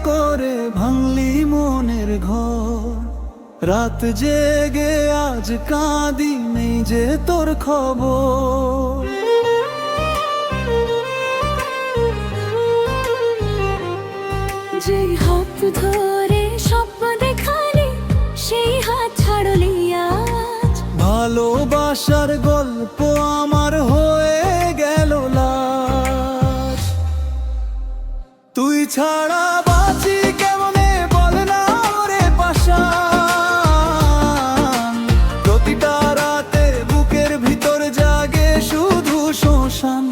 করে ভাঙলি মনের ঘর। রাত জেগে আজ কাঁদি, নেই যে তোর খবর। যেই হাত ধরে স্বপ্ন দেখালি, সেই হাত ছাড়লি আজ। ভালোবাসার গল্প আমার হয়ে গেল লাশ। তুই ছাড়া বাঁচি কেমনে বল না রে পাষাণ। প্রতিটা রাতে বুকের ভিতর জাগে শুধু শ্মশান।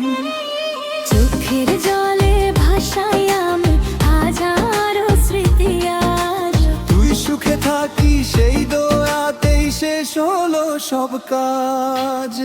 চোখের জলে ভাসাই আমি হাজারো স্মৃতি আজ। তুই সুখে থাকি সেই দোয়াতেই শেষ হলো সব কাজ।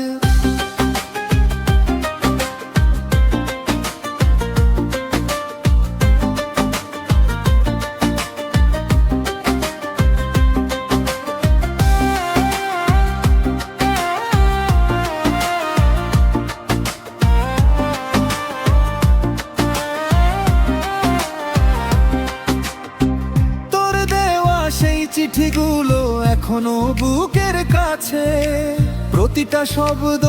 সেই চিঠিগুলো এখনো বুকের কাছে, প্রতিটা শব্দ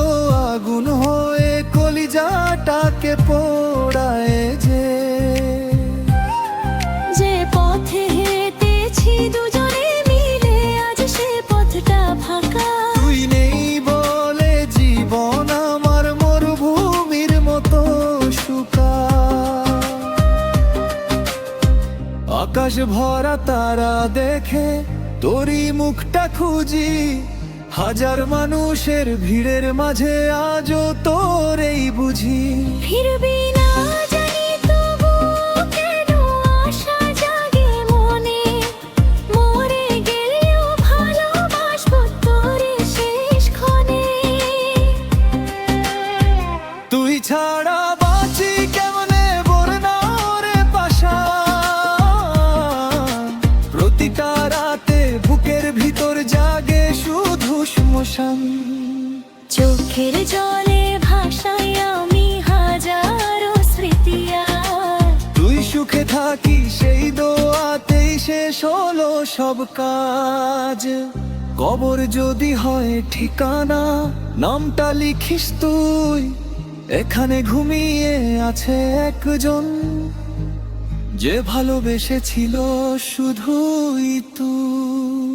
আগুন হয়ে কলিজাটাকে পোড়ায়। যে পথে হেঁটেছি দুজনে মিলে, আজ সে পথটা ফাঁকা। তুই নেই বলে জীবন আমার মরুভূমির মতো শুকা। আকাশ ভরা তারা দেখে তোরই মুখটা খুঁজি, হাজার মানুষের ভিড়ের মাঝে আজও তোরেই বুঝি। ফিরবি না জানি তবু কেন আশা জাগে মনে, মরে গেলেও ভালোবাসবো তোরে শেষ ক্ষণে। তুই ছাড়া বাঁচি কেমনে বল না রে পাষাণ। প্রতিটা রাতে বুকের ভিতর জাগে শুধু শ্মশান। চোখের জলে ভাসাই আমি হাজারো স্মৃতি আজ। তুই সুখে থাকি সেই দোয়াতেই শেষ হলো সব কাজ। কবর যদি হয় ঠিকানা, নামটা লিখিস তুই। এখানে ঘুমিয়ে আছে একজন, যে ভালোবেসেছিল শুধুই তুই।